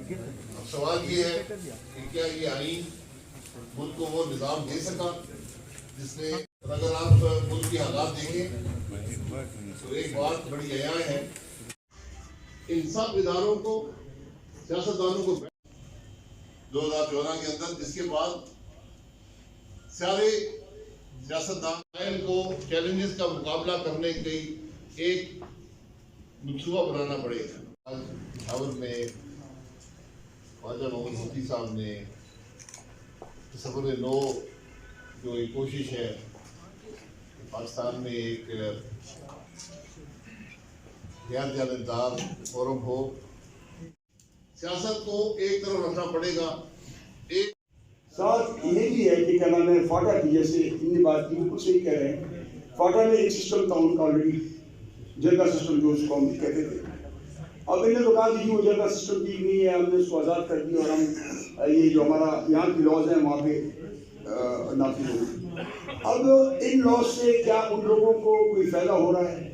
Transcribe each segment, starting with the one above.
अब सवाल ये है कि क्या ये आईन मुल्क को वो निज़ाम दे सका जिसने, अगर आप मुल्क के हालात देखें तो एक बात बड़ी अया है, इन सब इदारों को, सियासतदानों को 2014 के अंदर, जिसके बाद सारे सियासतदान को चैलेंजेस का मुकाबला करने के एक मंसूबा बनाना पड़ेगा। आज में ख्वाजा मोहम्मद मुफ्ती साहब ने सफर नो जो एक कोशिश है पाकिस्तान में एक गैर जानबदार फोरम हो, सियासत को एक तरफ रखना पड़ेगा। एक साथ ये भी है कि क्या नाम है, फाटा की जैसे इनकी बात की बिल्कुल सही कह रहे हैं। फाटा में एक सिस्टम था उनका ऑलरेडी, जरगा सिस्टम जो उसको हम कहते थे। अब इन्होंने तो कहा कि वो जरगा सिस्टम ठीक नहीं है, हमने उसको आज़ाद कर दिया और हम ये जो हमारा यहाँ की लॉज हैं वहाँ पे नाफिज हो। अब इन लॉज से क्या उन लोगों को कोई फायदा हो रहा है?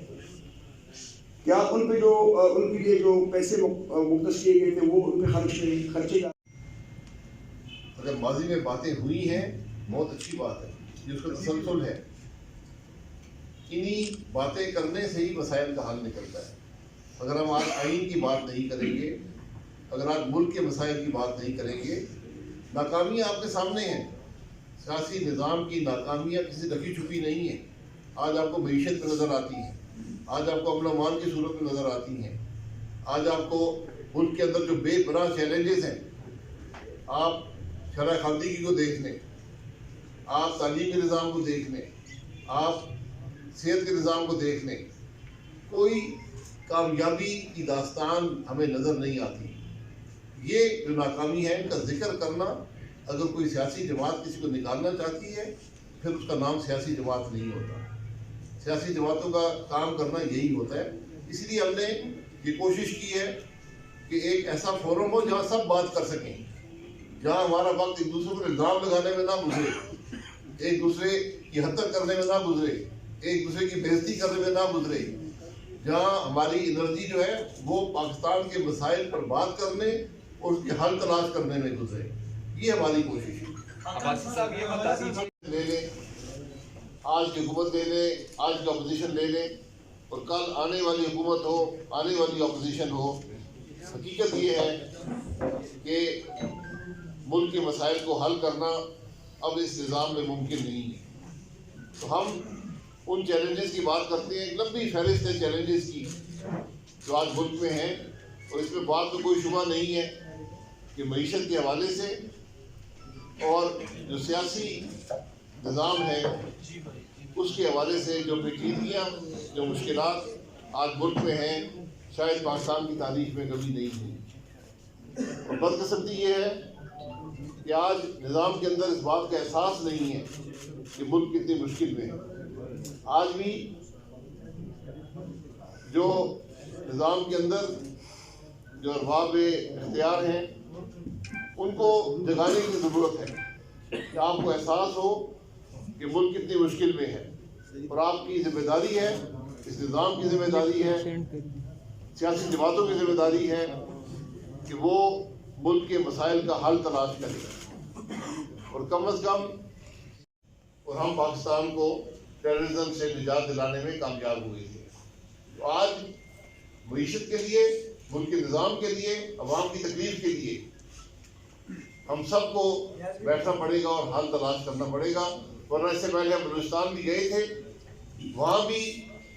क्या उन पे जो उनके लिए जो पैसे मुख्तस किए गए थे वो उन पे खर्चे का? अगर माजी में बातें हुई हैं बहुत अच्छी बात है, ये उसका तसलसल है। इन्हीं बातें करने से ही मसाइल का हल निकलता है। अगर हम आज आइन की बात नहीं करेंगे, अगर आज मुल्क के मसाइल की बात नहीं करेंगे, नाकामियाँ आपके सामने हैं। सियासी निज़ाम की नाकामियाँ किसी ढकी छुपी नहीं है। आज आपको मईशत में नज़र आती है, आज आपको अमन की सूरत में नज़र आती हैं, आज आपको मुल्क के अंदर जो बेपनाह चैलेंजेस हैं, आप शरह खानदगी को देख लें, आप तालीम के निज़ाम को देख लें, आप सेहत के निज़ाम को देख लें, कोई कामयाबी की दास्तान हमें नज़र नहीं आती। ये जो नाकामी है इनका जिक्र करना, अगर कोई सियासी जमात किसी को निकालना चाहती है फिर उसका नाम सियासी जमात नहीं होता। सियासी जमातों का काम करना यही होता है। इसलिए हमने ये कोशिश की है कि एक ऐसा फोरम हो जहाँ सब बात कर सकें, जहाँ हमारा वक्त एक दूसरे को इल्ज़ाम लगाने में ना गुजरे, एक दूसरे की हत्या करने में ना गुजरे, एक दूसरे की बेइज्जती करने में ना गुजरे, जहाँ हमारी एनर्जी जो है वो पाकिस्तान के मसाइल पर बात करने और उसके हल तलाश करने में गुजरे। ये हमारी कोशिश है। अब्बासी साहब ये बता दीजिए, ले लें, आज की हुकूमत ले लें, आज की अपोजिशन ले लें, और कल आने वाली हुकूमत हो, आने वाली अपोजिशन हो, हकीकत ये है कि मुल्क के मसाइल को हल करना अब इस निज़ाम में मुमकिन नहीं है। तो हम उन चैलेंजेस की बात करते हैं, एक लंबी फहरिस्त है चैलेंजेस की जो आज मुल्क में हैं, और इसमें बात तो कोई शुबा नहीं है कि मईशत के हवाले से और जो सियासी निज़ाम है उसके हवाले से जो पेचीदगियाँ, जो मुश्किलात आज मुल्क में हैं, शायद पाकिस्तान की तारीख में कभी नहीं हुई। और बदकिस्मती ये है कि आज निज़ाम के अंदर इस बात का एहसास नहीं है कि मुल्क कितनी मुश्किल में है। आज भी जो निज़ाम के अंदर जो अरबाब इख्तियार हैं उनको जगाने की ज़रूरत है कि आपको एहसास हो कि मुल्क कितनी मुश्किल में है, और आपकी जिम्मेदारी है, इस निज़ाम की जिम्मेदारी है, सियासी जमातों की जिम्मेदारी है कि वो मुल्क के मसाइल का हल तलाश करें, और कम अज़ कम और हम पाकिस्तान को टेररिज्म से निजात दिलाने में कामयाब हुए थे। तो आज मईशत के लिए, मुल्क के निज़ाम के लिए, अवाम की तकलीफ के लिए हम सबको बैठना पड़ेगा और हल तलाश करना पड़ेगा। वरना इससे पहले हम बलूचिस्तान भी गए थे, वहाँ भी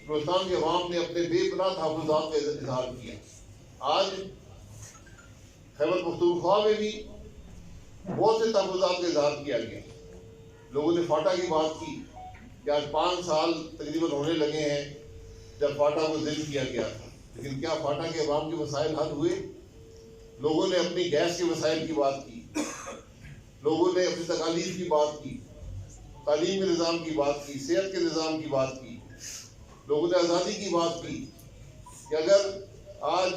बलूचिस्तान के अवाम ने अपने बेपनाह तहफ़्फ़ुज़ात का इज़हार किया। आज खैबर पख्तूनख्वा में भी बहुत से तहफ़्फ़ुज़ात का इज़हार किया गया। लोगों ने फाटा की बात की कि आज 5 साल तकरीबन होने लगे हैं जब फाटा को ज़िल किया गया था, लेकिन क्या फाटा के अवाम के मसाइल हल हुए? लोगों ने अपनी गैस के मसाइल की बात की, लोगों ने अपनी तकालीफ की बात की, तालीम के निज़ाम की बात की, सेहत के निज़ाम की बात की, लोगों ने आज़ादी की बात की कि अगर आज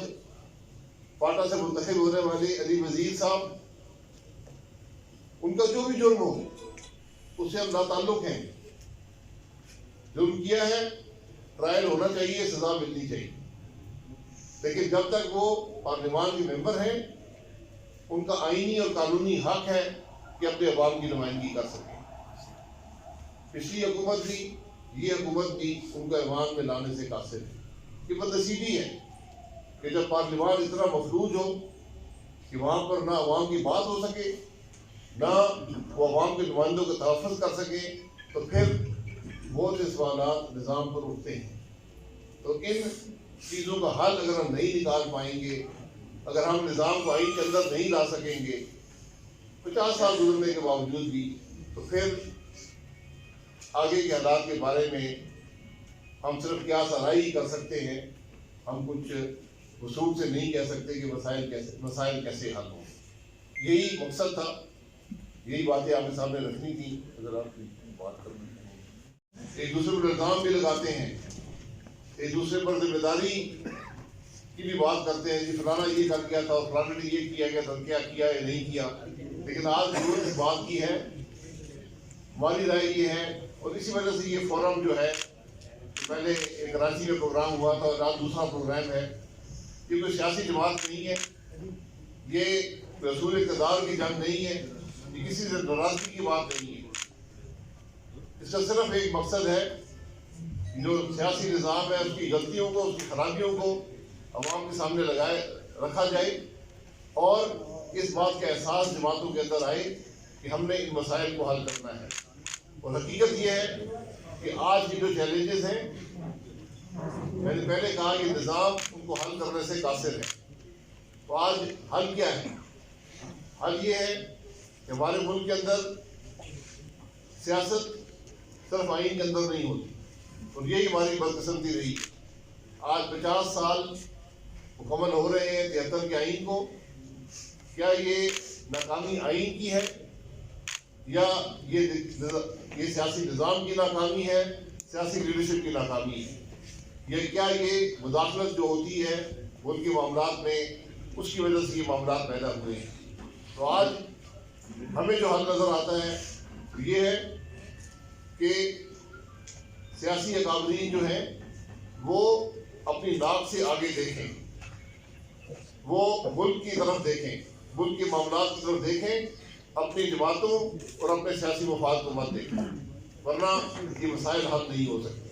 फाटा से मुंतखब होने वाले अली वज़ीर साहब, उनका जो भी जुर्म हो उससे हम नाताल्लुक़ हैं, जुर्म किया है, ट्रायल होना चाहिए, सज़ा मिलनी चाहिए, लेकिन जब तक वो पार्लियामान के मेंबर हैं उनका आईनी और कानूनी हक है कि अपने अवाम की नुमाइंदगी कर सकें। पिछली हुकूमत भी, ये हुकूमत भी उनको ऐवान में लाने से कासिर है। ये बदनसीबी है कि जब पार्लियामान इतना मफलूज हो कि वहाँ पर ना अवाम की बात हो सके, ना वो अवाम के नुमाइंदों का तहफ़्फ़ुज़ कर सके, तो फिर बहुत से सवालात निज़ाम पर उठते हैं। तो इन चीज़ों का हल अगर हम नहीं निकाल पाएंगे, अगर हम निज़ाम को आइन के अंदर नहीं ला सकेंगे 50 साल गुजरने के बावजूद भी, तो फिर आगे के हालात के बारे में हम सिर्फ क्या सराही कर सकते हैं। हम कुछ वसूल से नहीं कह सकते कि मसाइल कैसे हल हों। यही मकसद था, यही बातें आपके सामने रखनी थी। अगर आप बात करना, एक दूसरे पर इल्ज़ाम भी लगाते हैं, एक दूसरे पर जिम्मेदारी की भी बात करते हैं कि फलाना ये कर गया था और फलाने ने ये किया गया था, क्या किया या नहीं किया। लेकिन आज जरूरत इस बात की है, हमारी राय ये है, और इसी वजह से ये फोरम जो है, पहले कराची में प्रोग्राम हुआ था और आज दूसरा प्रोग्राम है। ये कोई सियासी जमात नहीं है, ये रसूल इक़्तिदार की जंग नहीं है, ये किसी से नाराजगी की बात नहीं है। इसका सिर्फ एक मकसद है, जो सियासी निज़ाम है उसकी गलतियों को, उसकी खराबियों को अवाम के सामने रखा जाए और इस बात का एहसास जमातों के अंदर आए कि हमने इन मसाइल को हल करना है। और हकीकत यह है कि आज की जो चैलेंजेस हैं, मैंने पहले कहा कि निज़ाम उनको हल करने से कासिर है। तो आज हल क्या है? हल ये है कि हमारे मुल्क के अंदर सियासत सिर्फ आइन के अंदर नहीं होती, और यही हमारी बदकिस्मती रही है। आज 50 साल मुकम्मल हो रहे हैं 73 के आइन को। क्या ये नाकामी आइन की है या ये सियासी निज़ाम की नाकामी है, सियासी लीडरशिप की नाकामी है? या क्या ये मुदाखलत जो होती है मुल्क के मामलात में, उसकी वजह से ये मामलात पैदा हुए हैं? तो आज हमें जो हल नज़र आता है ये है कि सियासी अकाबरीन जो है वो अपनी नाक से आगे देखें, वो मुल्क की तरफ देखें, मुल्क के मामलात की तरफ देखें, अपनी जमातों और अपने सियासी मफाद को मत देखें, वरना ये मसाइल हल नहीं हो सकते।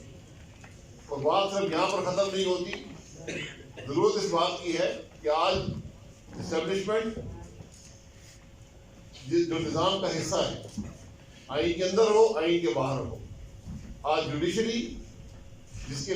और बात सिर्फ यहाँ पर ख़त्म नहीं होती। ज़रूरत इस बात की है कि आज इस्टेब्लिशमेंट जो निज़ाम का हिस्सा है, आइन के अंदर हो, आइन के बाहर हो, आज जुडिशरी जिसके